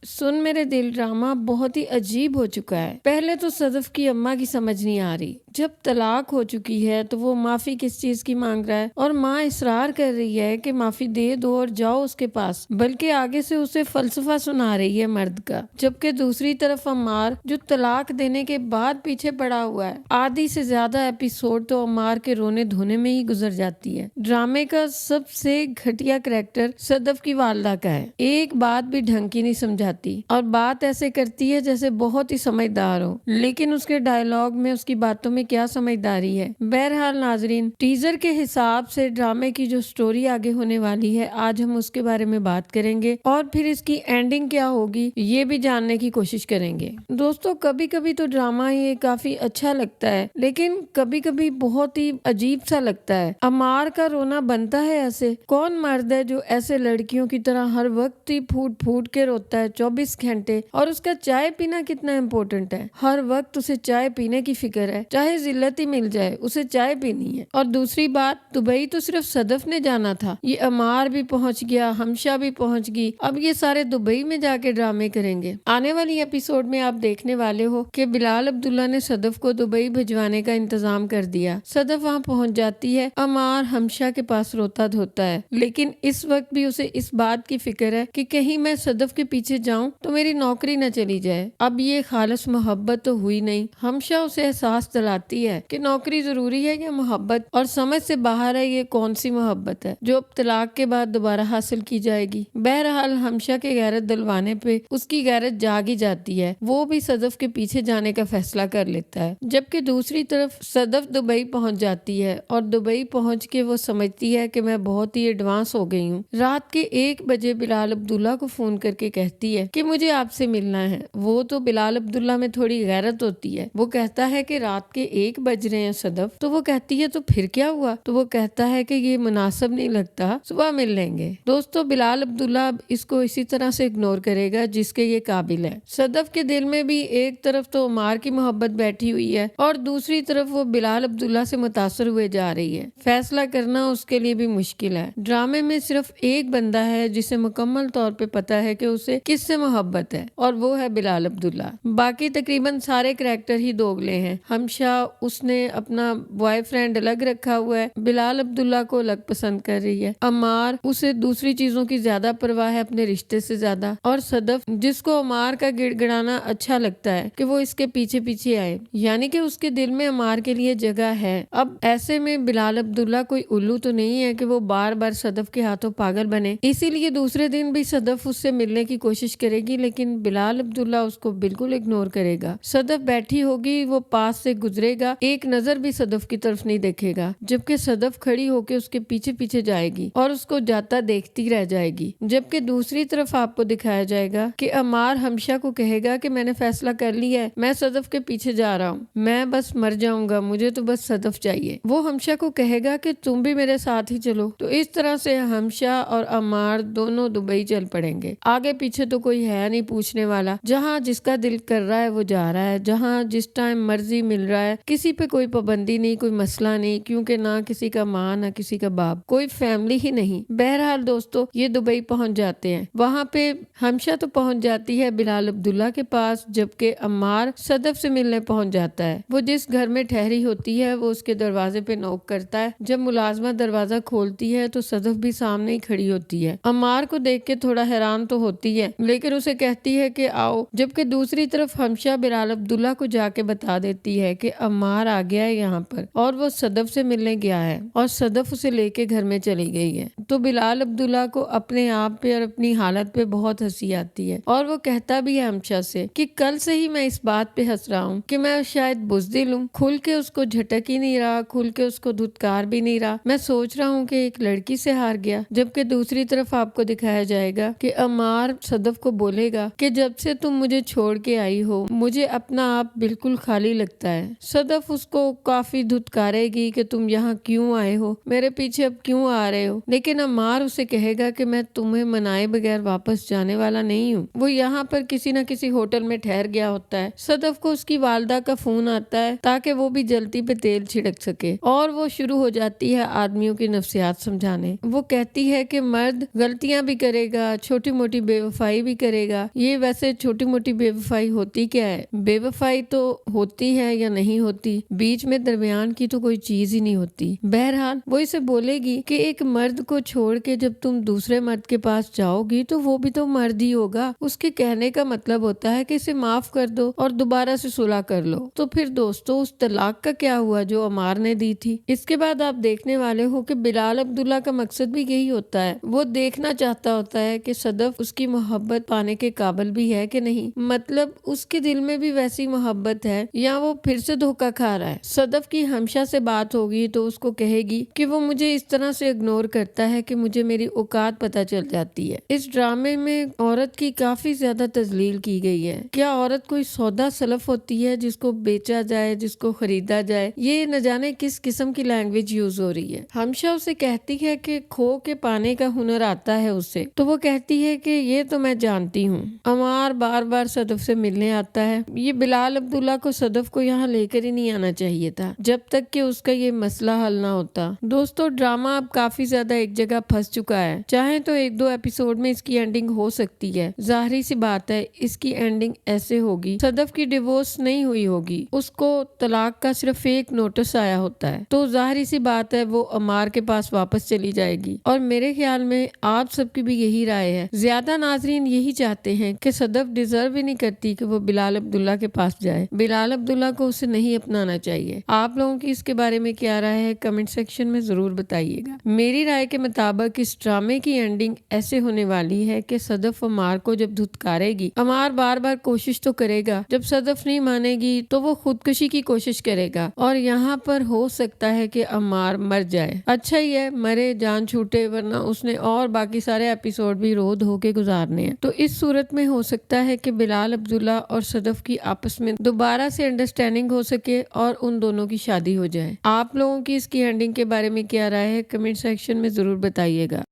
सुन मेरे दिल ड्रामा बहुत ही अजीब हो चुका है। पहले तो सदफ की अम्मा की समझ नहीं आ रही, जब तलाक हो चुकी है तो वो माफी किस चीज की मांग रहा है और माँ इसरार कर रही है कि माफी दे दो और जाओ उसके पास, बल्कि आगे से उसे फलसफा सुना रही है मर्द का। जबकि दूसरी तरफ अम्मार जो तलाक देने के बाद पीछे पड़ा हुआ है। आधी से ज्यादा एपिसोड तो अम्मार के रोने धोने में ही गुजर जाती है। ड्रामे का सबसे घटिया करैक्टर सदफ की वालदा का है। एक बात भी ढंग की नहीं समझाती और बात ऐसे करती है जैसे बहुत ही समझदार हो, लेकिन उसके डायलॉग में उसकी बातों में क्या समझदारी है। बहरहाल नाजरीन, टीजर के हिसाब से ड्रामे की जो स्टोरी आगे होने वाली है, आज हम उसके बारे में बात करेंगे और फिर इसकी एंडिंग क्या होगी ये भी जानने की कोशिश करेंगे। दोस्तों, कभी कभी तो ड्रामा ये काफी अच्छा लगता है, लेकिन कभी कभी बहुत ही अजीब सा लगता है। अमार का रोना बनता है ऐसे? कौन मर्द है जो ऐसे लड़कियों की तरह हर वक्त ही फूट फूट के रोता है 24 घंटे? और उसका चाय पीना कितना इम्पोर्टेंट है। हर वक्त उसे चाय पीने की फिक्र है, चाहे जिल्लत ही मिल जाए उसे चाय पीनी है। और दूसरी बात, दुबई तो सिर्फ सदफ ने जाना था, ये अमार भी पहुंच गया, हमशा भी पहुंच गई। अब ये सारे दुबई में जाके ड्रामे करेंगे। आने वाली एपिसोड में आप देखने वाले हो कि बिलाल अब्दुल्ला ने सदफ को दुबई भिजवाने का इंतजाम कर दिया। सदफ वहाँ पहुंच जाती है, अमार हमशा के पास रोता धोता है, लेकिन इस वक्त भी उसे इस बात की फिक्र है कि कहीं मैं सदफ के पीछे जाऊं तो मेरी नौकरी न चली जाए। अब ये खालिस मोहब्बत तो हुई नहीं। हमशा उसे एहसास दिलाती है कि नौकरी जरूरी है या मोहब्बत, और समझ से बाहर है ये कौन सी मोहब्बत है जो अब तलाक के बाद दोबारा हासिल की जाएगी। बहरहाल हमशा के गैरत दिलवाने पे उसकी गैरत जाग ही जाती है, वो भी सदफ के पीछे जाने का फैसला कर लेता है। जबकि दूसरी तरफ सदफ दुबई पहुंच जाती है और दुबई पहुंच के वो समझती है कि मैं बहुत ही एडवांस हो गई हूँ। रात के 1 बजे बिलाल अब्दुल्ला को फोन करके कहती है कि मुझे आपसे मिलना है। वो तो बिलाल अब्दुल्ला में थोड़ी गैरत होती है। वो कहता है कि रात के 1 बज रहे हैं सदफ। तो वो कहती है तो फिर क्या हुआ? तो वो कहता है कि ये मुनासिब नहीं लगता, सुबह मिल लेंगे। दोस्तों, बिलाल अब्दुल्ला इसको इसी तरह से इग्नोर करेगा जिसके ये काबिल है। सदफ के दिल में भी एक तरफ तो उमार की मोहब्बत बैठी हुई है और दूसरी तरफ वो बिलाल अब्दुल्ला से मुतासर हुए जा रही है। फैसला करना उसके लिए भी मुश्किल है। ड्रामे में सिर्फ एक बंदा है जिसे मुकम्मल तौर पे पता है कि उसे किससे मोहब्बत है, और वो है बिलाल अब्दुल्ला। बाकी तकरीबन सारे करैक्टर ही दोगले हैं। हमशा, उसने अपना बॉयफ्रेंड अलग रखा हुआ है, बिलाल अब्दुल्ला को अलग पसंद कर रही है। अमार, उसे दूसरी चीजों की ज्यादा परवाह है अपने रिश्ते से ज्यादा। और सदफ, जिसको अमार का गिड़गिड़ाना अच्छा लगता है कि वो इसके पीछे पीछे आए, यानी कि उसके दिल में अमार के लिए जगह है। अब ऐसे में बिलाल अब्दुल्ला कोई उल्लू तो नहीं है कि वो बार बार सदफ के हाथों पागल बने। इसीलिए दूसरे दिन भी सदफ उससे मिलने की कोशिश करेगी, लेकिन बिलाल अब्दुल्ला उसको बिल्कुल इग्नोर करेगा। सदफ बैठी होगी, वो पास से गुजरेगा, एक नजर भी सदफ की तरफ नहीं देखेगा, जबकि सदफ खड़ी होकर उसके पीछे पीछे जाएगी और उसको जाता देखती रह जाएगी। जबकि दूसरी तरफ आपको दिखाया जाएगा कि अमार हमशा को कहेगा कि मैंने फैसला कर लिया है, मैं सदफ के पीछे जा रहा हूँ, मैं बस मर जाऊंगा, मुझे तो बस सदफ चाहिए। वो हमशा को कहेगा कि तुम भी मेरे साथ ही चलो। तो इस तरह से हमशा और अमार दोनों दुबई चल पड़ेंगे। आगे पीछे तो कोई है नहीं पूछने वाला, जहाँ जिसका दिल कर रहा है वो जा रहा है, जहाँ जिस टाइम मर्जी मिल रहा है, किसी पे कोई पाबंदी नहीं, कोई मसला नहीं, क्योंकि ना किसी का माँ ना किसी का बाप, कोई फैमिली ही नहीं। बहरहाल दोस्तों, ये दुबई पहुंच जाते हैं। वहाँ पे हमशा तो पहुंच जाती है बिलाल अब्दुल्ला के पास, जबकि अमार सदफ से मिलने पहुंच जाता है। वो जिस घर में ठहरी होती है वो उसके दरवाजे पे नॉक करता है। जब मुलाजमा दरवाजा खोलती है तो सदफ भी सामने ही खड़ी होती है। अमार को देख के थोड़ा हैरान तो होती है, लेकिन उसे कहती है कि आओ। जबकि दूसरी तरफ हमशा बिलाल अब्दुल्ला को जाके बता देती है कि अमार आ गया है यहाँ पर और वो सदफ से मिलने गया है और सदफ उसे लेके घर में चली गई है। तो बिलाल अब्दुल्ला को अपने आप पे और अपनी हालत पे बहुत हंसी आती है और वो कहता भी है हमशा से कि कल से ही मैं इस बात पे हंस रहा हूँ कि मैं शायद बुज़दिल हूँ, खुल के उसको झटक ही नहीं रहा, खुल के उसको धुतकार भी नहीं रहा, मैं सोच रहा हूँ कि एक लड़की से हार गया। जबकि दूसरी तरफ आपको दिखाया जाएगा कि अमार सदफ को बोलेगा कि जब से तुम मुझे छोड़ के आई हो मुझे अपना आप बिल्कुल खाली लगता है। सदफ उसको काफी धुतकारेगी कि तुम यहाँ क्यों आए हो, मेरे पीछे अब क्यों आ रहे हो, लेकिन अमार उसे कहेगा कि मैं तुम्हें मनाए बगैर वापस जाने वाला नहीं हूँ। वो यहाँ पर किसी न किसी होटल में ठहर गया होता है। सदफ को उसकी वालदा का फोन आता है ताकि वो भी जल्दी पे तेल छिड़क सके और वो शुरू हो जाती है आदमियों की नफ्सियात समझाने। वो कहती है कि मर्द गलतियां भी करेगा, छोटी मोटी बेवफाई भी بھی کرے گا۔ یہ ویسے چھوٹی موٹی بے وفائی ہوتی کیا ہے؟ بے وفائی تو ہوتی ہے یا نہیں ہوتی، بیچ میں درمیان کی تو کوئی چیز ہی نہیں ہوتی۔ بہرحال وہ اسے بولے گی کہ ایک مرد کو چھوڑ کے جب تم دوسرے مرد کے پاس جاؤ گی تو وہ بھی تو مرد ہی ہوگا۔ اس کے کہنے کا مطلب ہوتا ہے کہ اسے معاف کر دو اور دوبارہ سے صلح کر لو۔ تو پھر دوستو اس طلاق کا کیا ہوا جو عمار نے دی تھی؟ اس کے بعد آپ دیکھنے والے ہو کہ بلال عبداللہ کا مقصد بھی یہی ہوتا ہے، وہ دیکھنا چاہتا ہوتا ہے کہ صدف اس کی محبت پانے کے قابل بھی ہے کہ نہیں، مطلب اس کے دل میں بھی ویسی محبت ہے یا وہ پھر سے دھوکہ کھا رہا ہے۔ صدف کی ہمشہ سے بات ہوگی تو اس کو کہے گی کہ وہ مجھے اس طرح سے اگنور کرتا ہے کہ مجھے میری اوقات پتہ چل جاتی ہے۔ اس ڈرامے میں عورت کی کافی زیادہ تذلیل کی گئی ہے۔ کیا عورت کوئی سودا سلف ہوتی ہے جس کو بیچا جائے، جس کو خریدا جائے؟ یہ نہ جانے کس قسم کی لینگویج یوز ہو رہی ہے۔ ہمشہ اسے کہتی ہے کہ کھو کے پانے کا ہنر آتا ہے اسے، تو وہ کہتی ہے کہ یہ تو میں جانتی ہوں۔ عمار بار بار صدف سے ملنے آتا ہے۔ یہ بلال عبداللہ کو صدف کو یہاں لے کر ہی نہیں آنا چاہیے تھا جب تک کہ اس کا یہ مسئلہ حل نہ ہوتا۔ دوستو ڈرامہ اب کافی زیادہ ایک جگہ پھنس چکا ہے، چاہے تو ایک دو ایپیسوڈ میں اس کی اینڈنگ ہو سکتی ہے۔ ظاہری سی بات ہے اس کی اینڈنگ ایسے ہوگی، صدف کی ڈیورس نہیں ہوئی ہوگی، اس کو طلاق کا صرف ایک نوٹس آیا ہوتا ہے، تو ظاہری سی بات ہے وہ عمار کے پاس واپس چلی جائے گی۔ اور میرے خیال میں آپ سب کی بھی یہی رائے ہے، زیادہ ناظرین یہی چاہتے ہیں کہ صدف ڈیزرو ہی نہیں کرتی کہ وہ بلال عبداللہ کے پاس جائے، بلال عبداللہ کو اسے نہیں اپنانا چاہیے۔ آپ لوگوں کی اس کے بارے میں کیا رائے ہے کمنٹ سیکشن میں ضرور بتائیے گا۔ میری رائے کے مطابق اس ڈرامے کی اینڈنگ ایسے ہونے والی ہے کہ صدف عمار کو جب دھتکارے گی، عمار بار بار کوشش تو کرے گا، جب صدف نہیں مانے گی تو وہ خودکشی کی کوشش کرے گا، اور یہاں پر ہو سکتا ہے کہ عمار مر جائے۔ اچھا ہی ہے مرے، جان چھوٹے، ورنہ اس نے اور باقی سارے ایپیسوڈ بھی رو دھو کے گزارنے ہیں۔ تو اس صورت میں ہو سکتا ہے کہ بلال عبداللہ اور صدف کی آپس میں دوبارہ سے انڈرسٹینڈنگ ہو سکے اور ان دونوں کی شادی ہو جائے۔ آپ لوگوں کی اس کی اینڈنگ کے بارے میں کیا رائے ہے کمنٹ سیکشن میں ضرور بتائیے گا۔